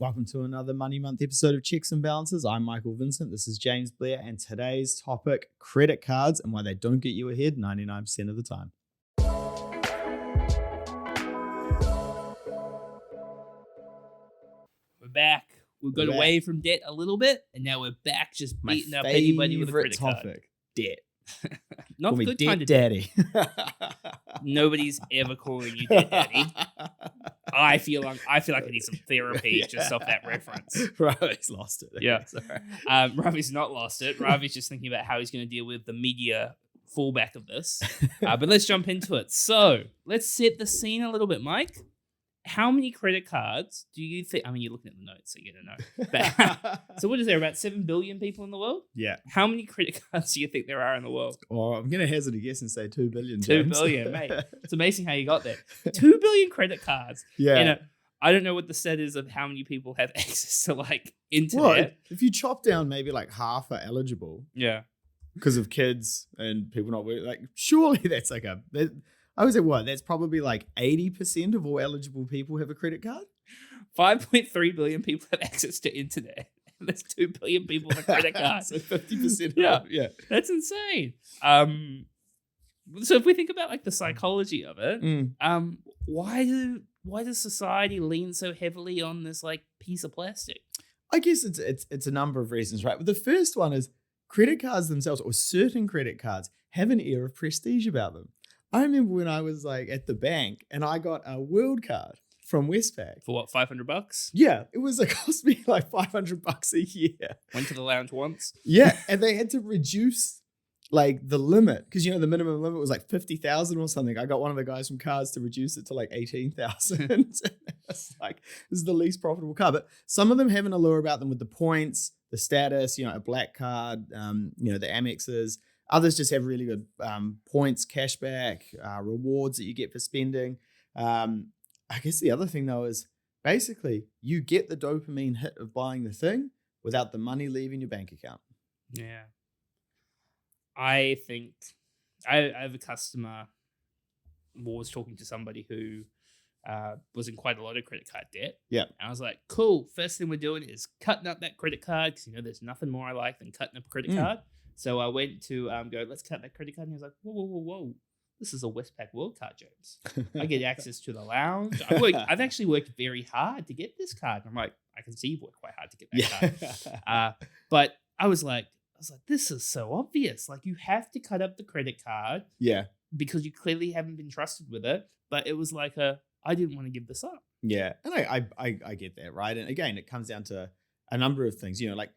Welcome to another Money Month episode of Checks and Balances. I'm Michael Vincent. This is James Blair, and today's topic, credit cards and why they don't get you ahead 99% of the time. We're back. We've got away from debt a little bit, and now we're back just beating up anybody with a credit card. Debt. Not Call good me kind of daddy. Nobody's ever calling you debt daddy. I feel like I need some therapy just off that reference. Ravi's lost it. Yeah. Sorry. Ravi's not lost it. Ravi's just thinking about how he's going to deal with the media fallback of this. But let's jump into it. So let's set the scene a little bit, Mike. How many credit cards do you think? I mean, you're looking at the notes, so you're going to know. But, so what is there, about 7 billion people in the world? Yeah. How many credit cards do you think there are in the world? Oh, I'm going to hazard a guess and say 2 billion. 2 billion, mate. It's amazing how you got there. 2 billion credit cards. Yeah. I don't know what the stat is of how many people have access to like internet. Well, if you chop down maybe like half are eligible. Yeah. Because of kids and people not working, like surely that's like I was at what? That's probably like 80% of all eligible people have a credit card. 5.3 billion people have access to internet. And there's 2 billion people with a credit card. So 50%. Yeah. That's insane. So if we think about like the psychology of it, why does society lean so heavily on this like piece of plastic? I guess it's a number of reasons, right? But the first one is credit cards themselves, or certain credit cards, have an air of prestige about them. I remember when I was like at the bank and I got a World card from Westpac. For what, $500? Yeah, it cost me like $500 a year. Went to the lounge once. Yeah, and they had to reduce like the limit because the minimum limit was like 50,000 or something. I got one of the guys from Cards to reduce it to like 18,000. It's like, this is the least profitable card. But some of them have an allure about them with the points, the status, a black card, the Amexes. Others just have really good points, cashback, rewards that you get for spending. I guess the other thing though is basically you get the dopamine hit of buying the thing without the money leaving your bank account. Yeah. I think I have a customer was talking to somebody who was in quite a lot of credit card debt. Yeah. And I was like, cool. First thing we're doing is cutting up that credit card because, there's nothing more I like than cutting up a credit card. So I went to go, let's cut that credit card. And he was like, whoa. This is a Westpac World card, James. I get access to the lounge. I've actually worked very hard to get this card. And I'm like, I can see you've worked quite hard to get that card. But I was like, this is so obvious. Like, you have to cut up the credit card. Yeah. Because you clearly haven't been trusted with it. But it was like I didn't want to give this up. Yeah. And I get that, right? And again, it comes down to a number of things. Like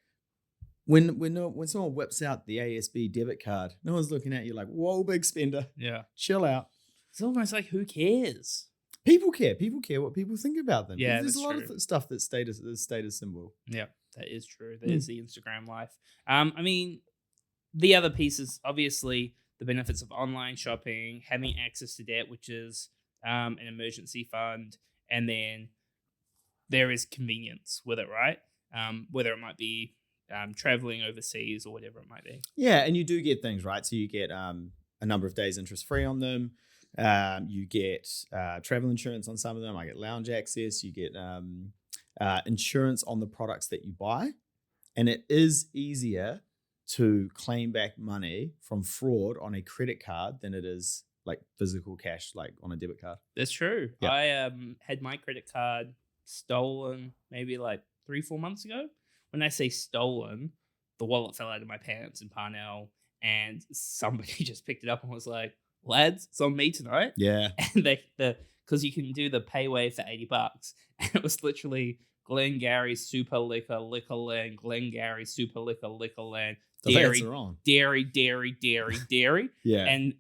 when someone whips out the ASB debit card, no one's looking at you like, whoa, big spender. Yeah. Chill out. It's almost like, who cares? People care. People care what people think about them. Yeah, there's a lot of stuff that's status symbol. Yeah, that is true. That is the Instagram life. I mean, the other piece is obviously the benefits of online shopping, having access to debt, which is an emergency fund, and then there is convenience with it, right? Whether it might be traveling overseas or whatever it might be. Yeah, and you do get things, right? So you get a number of days interest free on them. You get travel insurance on some of them. I get lounge access. You get insurance on the products that you buy. And it is easier to claim back money from fraud on a credit card than it is like physical cash, like on a debit card. That's true. Yeah. I had my credit card stolen maybe like 3-4 months ago. When I say stolen, the wallet fell out of my pants in Parnell and somebody just picked it up and was like, lads, it's on me tonight. Yeah. And because you can do the pay wave for $80. And it was literally Glengarry Super Liquor Land, Glengarry Super Liquor Land, dairy. Yeah. And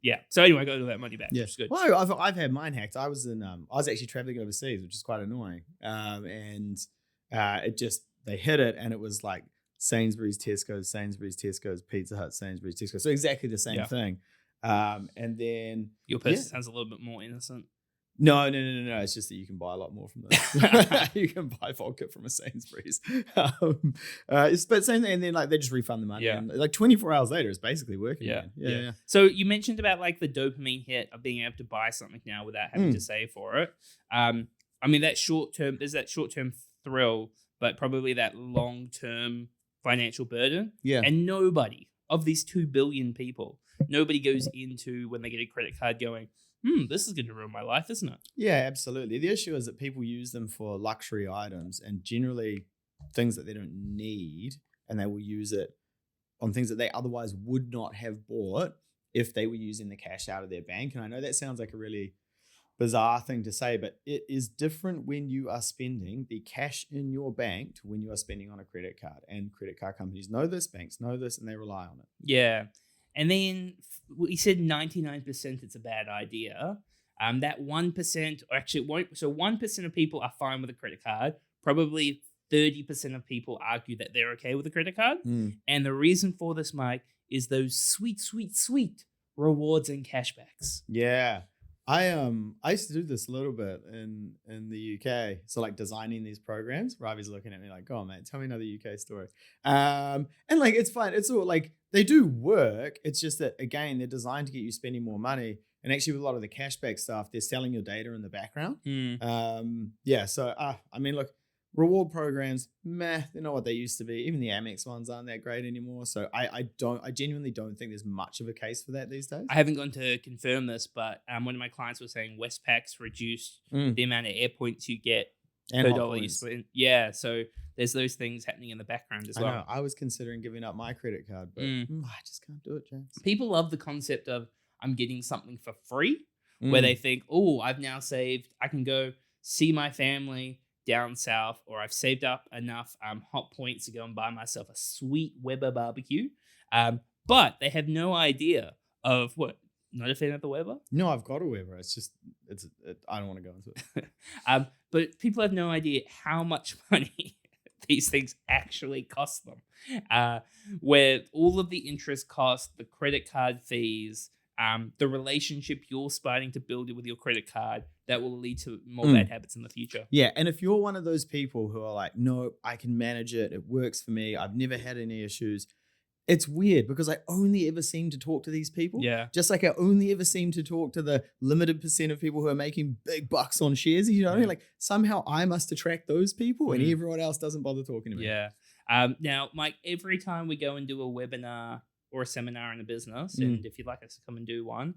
yeah. So anyway, I got all that money back. Yeah. Which is good. Well, I've had mine hacked. I was actually traveling overseas, which is quite annoying. They hit it and it was like Sainsbury's, Tesco's, Pizza Hut, Sainsbury's, Tesco. So exactly the same thing. And then your person sounds a little bit more innocent. No. It's just that you can buy a lot more from them. You can buy vodka from a Sainsbury's. But same thing. And then like they just refund the money. Yeah. And like 24 hours later, it's basically working. Yeah. Yeah. So you mentioned about like the dopamine hit of being able to buy something now without having to save for it. I mean, that short term, there's that short term thrill, but probably that long term financial burden. Yeah. And nobody of these 2 billion people, nobody goes into when they get a credit card going, this is going to ruin my life, isn't it? Yeah, absolutely. The issue is that people use them for luxury items and generally things that they don't need, and they will use it on things that they otherwise would not have bought if they were using the cash out of their bank. And I know that sounds like a really bizarre thing to say, but it is different when you are spending the cash in your bank to when you are spending on a credit card. And credit card companies know this, banks know this, and they rely on it. Yeah. And then we said 99% it's a bad idea. That 1%, or actually, it won't. So 1% of people are fine with a credit card. Probably 30% of people argue that they're okay with a credit card. And the reason for this, Mike, is those sweet, sweet, sweet rewards and cashbacks. Yeah. I used to do this a little bit in the UK. So like designing these programs. Ravi's looking at me like, "Go on, mate, tell me another UK story." And like it's fine. It's all like they do work. It's just that again, they're designed to get you spending more money. And actually, with a lot of the cashback stuff, they're selling your data in the background. Yeah. So I mean, look, reward programs, they're not what they used to be. Even the Amex ones aren't that great anymore. So I genuinely don't think there's much of a case for that these days. I haven't gone to confirm this, but one of my clients was saying Westpac's reduced the amount of air points you get And per hot dollar you points. spend. Yeah, so there's those things happening in the background as I well. know. I was considering giving up my credit card, but I just can't do it, James. People love the concept of I'm getting something for free, where they think, oh, I've now saved, I can go see my family down south, or I've saved up enough hot points to go and buy myself a sweet Weber barbecue. But they have no idea of what. Not a fan of the Weber? No, I've got a Weber. It's just, I don't want to go into it. But people have no idea how much money these things actually cost them. Where all of the interest costs, the credit card fees, the relationship you're starting to build with your credit card, that will lead to more bad habits in the future. Yeah, and if you're one of those people who are like, no, I can manage it, it works for me, I've never had any issues, it's weird because I only ever seem to talk to these people. Yeah. Just like I only ever seem to talk to the limited percent of people who are making big bucks on shares. You know what I mean? Like somehow I must attract those people and everyone else doesn't bother talking to me. Yeah. Now, Mike, every time we go and do a webinar or a seminar in a business, and if you'd like us to come and do one,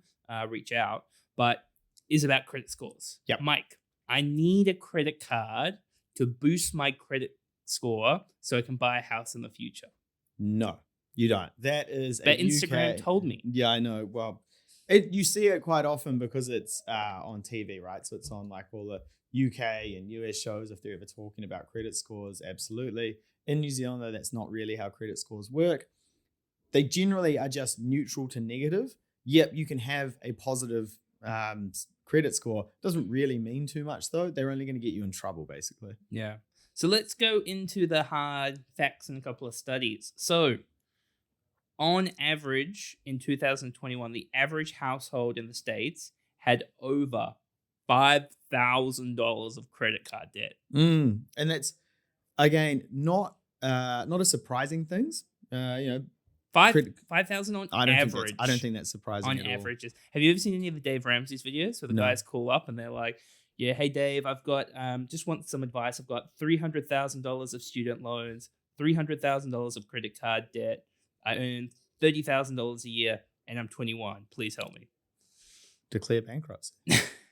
reach out, but is about credit scores. Yep. Mike, I need a credit card to boost my credit score so I can buy a house in the future. No, you don't. That is But a Instagram UK told me. Yeah, I know. Well, you see it quite often because it's on TV, right? So it's on like all the UK and US shows if they're ever talking about credit scores. Absolutely. In New Zealand, though, that's not really how credit scores work. They generally are just neutral to negative. Yep, you can have a positive credit score. Doesn't really mean too much, though. They're only going to get you in trouble, basically. Yeah. So let's go into the hard facts and a couple of studies. So on average, in 2021, the average household in the States had over $5,000 of credit card debt. And that's, again, not a surprising thing. You know, 5,000 on average. I don't think that's surprising on at all. averages. Have you ever seen any of the Dave Ramsey's videos where the guys call up and they're like, yeah, hey, Dave, I've got, just want some advice. I've got $300,000 of student loans, $300,000 of credit card debt. I earn $30,000 a year and I'm 21. Please help me. Declare bankruptcy.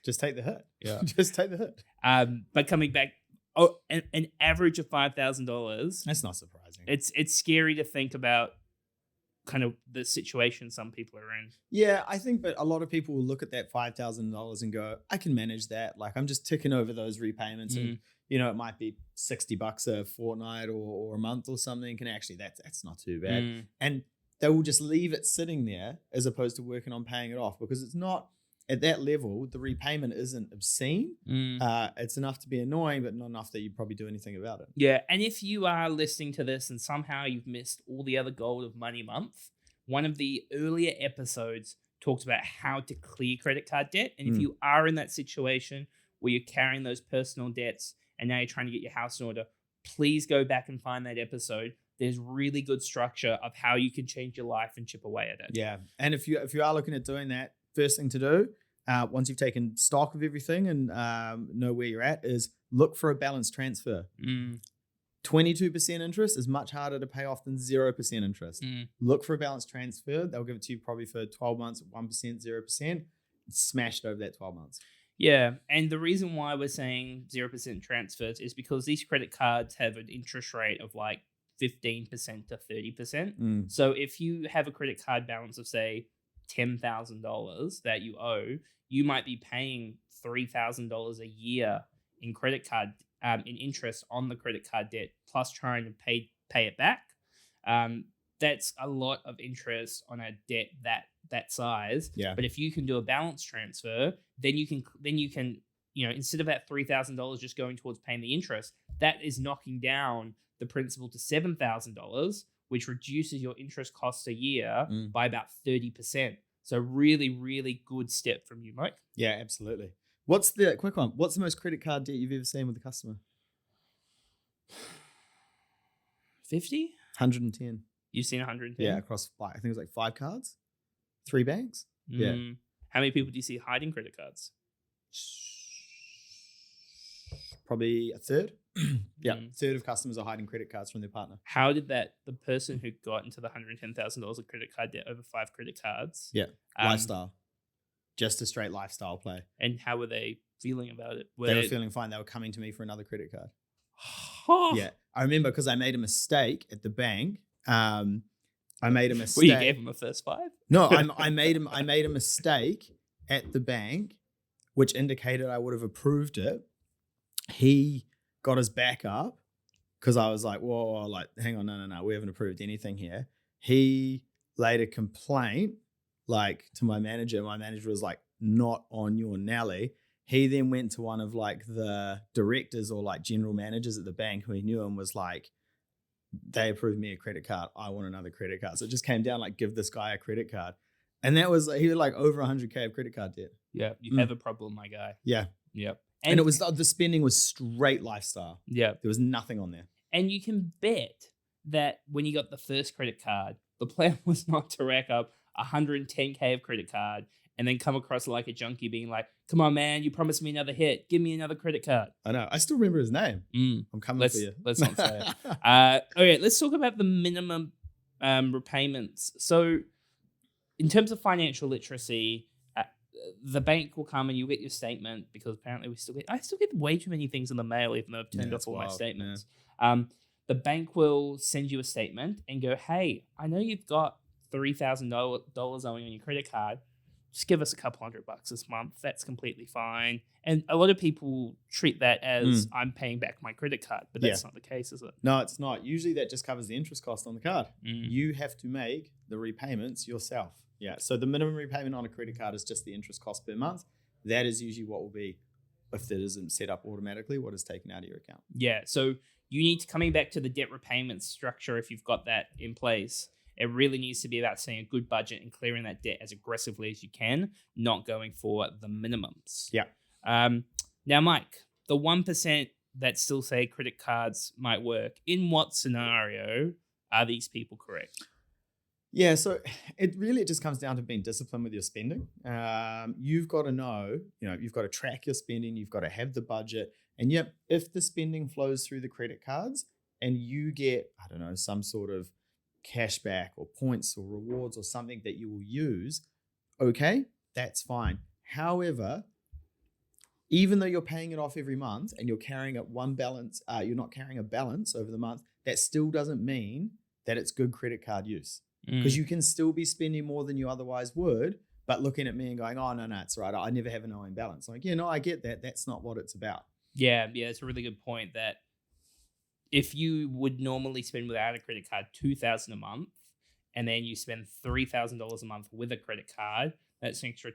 Just take the hit. Yeah. Just take the hit. But coming back, an average of $5,000. That's not surprising. It's scary to think about kind of the situation some people are in. Yeah, I think, but a lot of people will look at that $5,000 and go, I can manage that. Like I'm just ticking over those repayments and, you know, it might be $60 a fortnight or a month or something. And actually that's not too bad. And they will just leave it sitting there as opposed to working on paying it off because it's not at that level. The repayment isn't obscene. It's enough to be annoying, but not enough that you probably do anything about it. Yeah. And if you are listening to this and somehow you've missed all the other Gold of Money month, one of the earlier episodes talks about how to clear credit card debt. And if you are in that situation where you're carrying those personal debts and now you're trying to get your house in order, please go back and find that episode. There's really good structure of how you can change your life and chip away at it. Yeah. And if you are looking at doing that, first thing to do, once you've taken stock of everything and know where you're at, is look for a balanced transfer. 22% interest is much harder to pay off than 0% interest. Look for a balanced transfer. They'll give it to you probably for 12 months at 1%, 0%. Smash it over that 12 months. Yeah, and the reason why we're saying 0% transfers is because these credit cards have an interest rate of like 15% to 30%. So if you have a credit card balance of, say, $10,000 that you owe, you might be paying $3,000 a year in credit card in interest on the credit card debt, plus trying to pay it back. That's a lot of interest on a debt that size. Yeah. But if you can do a balance transfer, then you can instead of that $3,000 just going towards paying the interest, that is knocking down the principal to $7,000, which reduces your interest costs a year by about 30%. So really, really good step from you, Mike. Yeah, absolutely. What's the most credit card debt you've ever seen with a customer? 50? 110. You've seen 110? Yeah, across I think it was like 5 cards, 3 banks. Yeah. How many people do you see hiding credit cards? Probably a third. Yeah, a third of customers are hiding credit cards from their partner. How did the person who got into the $110,000 of credit card debt over 5 credit cards? Yeah, lifestyle. Just a straight lifestyle play. And how were they feeling about it? They were feeling fine. They were coming to me for another credit card. Yeah, I remember because I made a mistake at the bank. I made a mistake. Well, you gave him a first 5? No, I made a mistake at the bank, which indicated I would have approved it. He got his back up because I was like, whoa, like, hang on, no, we haven't approved anything here. He laid a complaint like to my manager. My manager was like, not on your Nelly. He then went to one of like the directors or like general managers at the bank who he knew and was like, they approved me a credit card. I want another credit card. So it just came down like, give this guy a credit card. And that was, he had like over 100K of credit card debt. Yeah, you have a problem, my guy. Yeah. Yep. And it was, the spending was straight lifestyle. Yeah. There was nothing on there. And you can bet that when you got the first credit card, the plan was not to rack up 110K of credit card and then come across like a junkie being like, come on, man, you promised me another hit. Give me another credit card. I know. I still remember his name. I'm coming for you. Let's not say it. Okay, let's talk about the minimum repayments. So in terms of financial literacy, the bank will come and you get your statement because apparently I still get way too many things in the mail even though I've turned off all my statements. Yeah. The bank will send you a statement and go, hey, I know you've got $3,000 owing on your credit card. Just give us a couple $100 this month. That's completely fine. And a lot of people treat that as I'm paying back my credit card, but that's not the case, is it? No, it's not. Usually that just covers the interest cost on the card. You have to make the repayments yourself. Yeah. So the minimum repayment on a credit card is just the interest cost per month. That is usually what will be, if that isn't set up automatically, what is taken out of your account. Yeah. So you need to, coming back to the debt repayment structure, if you've got that in place, it really needs to be about setting a good budget and clearing that debt as aggressively as you can, not going for the minimums. Yeah. Now, Mike, the 1% that still say credit cards might work, in what scenario are these people correct? Yeah, so it just comes down to being disciplined with your spending. You've got to know, you've got to track your spending, you've got to have the budget. And yep, if the spending flows through the credit cards and you get, I don't know, some sort of cash back or points or rewards or something that you will use, okay, that's fine. However, even though you're paying it off every month and you're carrying you're not carrying a balance over the month, that still doesn't mean that it's good credit card use. Because you can still be spending more than you otherwise would, but looking at me and going, oh, no, it's all right. I never have an owing balance. Like, I get that. That's not what it's about. Yeah, it's a really good point that if you would normally spend without a credit card $2,000 a month, and then you spend $3,000 a month with a credit card, that's an extra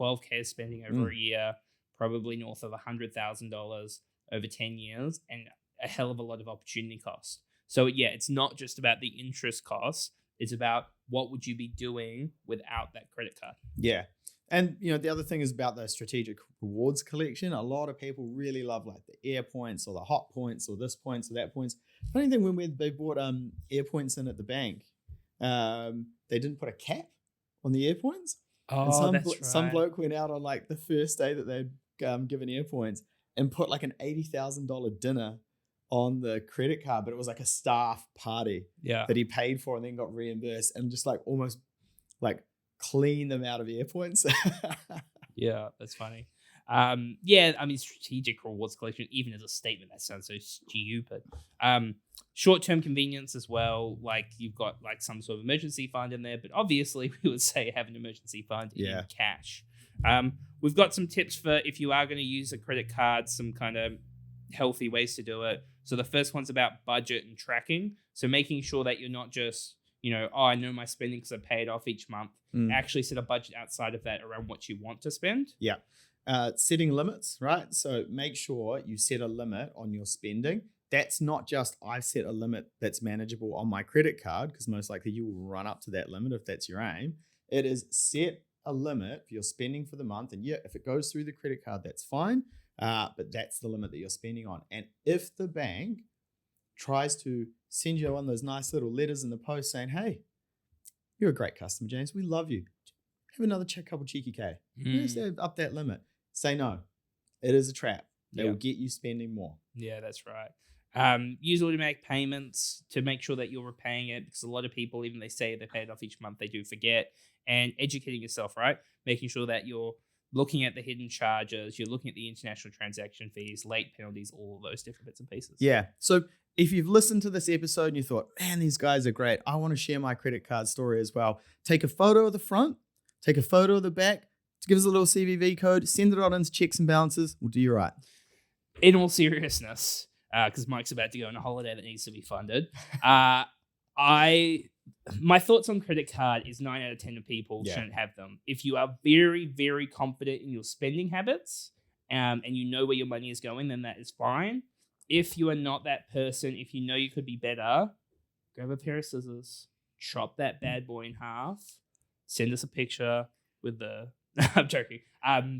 $12K spending over a year, probably north of $100,000 over 10 years, and a hell of a lot of opportunity cost. So yeah, it's not just about the interest cost. It's about what would you be doing without that credit card. Yeah. And, the other thing is about the strategic rewards collection. A lot of people really love like the air points or the hot points or this points or that points. Funny thing, when they bought air points in at the bank, they didn't put a cap on the air points. And Oh, that's some right. bloke went out on like the first day that they'd given air points and put like an $80,000 dinner on the credit card, but it was like a staff party Yeah. that he paid for and then got reimbursed, and just like almost like clean them out of air points. Yeah, that's funny. Yeah, I mean, strategic rewards collection, even as a statement, that sounds so stupid. Short-term convenience as well, like you've got like some sort of emergency fund in there, but obviously we would say have an emergency fund Yeah. in cash. We've got some tips for if you are going to use a credit card, some kind of healthy ways to do it. So the first one's about budget and tracking. So making sure that you're not just, oh, I know my spending because I pay it off each month. Actually set a budget outside of that around what you want to spend. Yeah. Setting limits, right? So make sure you set a limit on your spending. That's not just I've set a limit that's manageable on my credit card, because most likely you will run up to that limit if that's your aim. It is set a limit for your spending for the month. And yeah, if it goes through the credit card, that's fine. But that's the limit that you're spending on. And if the bank tries to send you one of those nice little letters in the post saying, hey, you're a great customer, James, we love you, have another couple cheeky K. Yes, up that limit. Say no. It is a trap. They will get you spending more. Yeah, that's right. Use automatic payments to make sure that you're repaying it, because a lot of people, even they say they pay it off each month, they do forget. And educating yourself, right? Making sure that you're looking at the hidden charges, you're looking at the international transaction fees, late penalties, all of those different bits and pieces. Yeah. So if you've listened to this episode and you thought, man, these guys are great, I want to share my credit card story as well, take a photo of the front, take a photo of the back, give us a little CVV code, send it on into Checks and Balances. We'll do you right. In all seriousness, because Mike's about to go on a holiday that needs to be funded, my thoughts on credit card is 9 out of 10 of people shouldn't have them. If you are very, very confident in your spending habits and you know where your money is going, then that is fine. If you are not that person, if you know you could be better, grab a pair of scissors, chop that bad boy in half, send us a picture with the... I'm joking.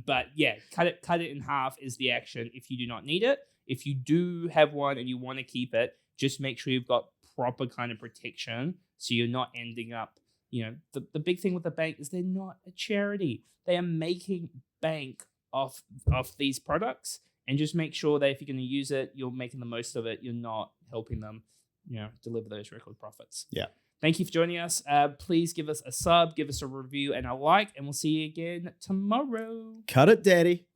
But yeah, cut it in half is the action if you do not need it. If you do have one and you want to keep it, just make sure you've got proper kind of protection so you're not ending up, the big thing with the bank is they're not a charity. They are making bank off these products, and just make sure that if you're going to use it, you're making the most of it. You're not helping them, deliver those record profits. Yeah. Thank you for joining us. Please give us a sub, give us a review and a like, and we'll see you again tomorrow. Cut it, Daddy.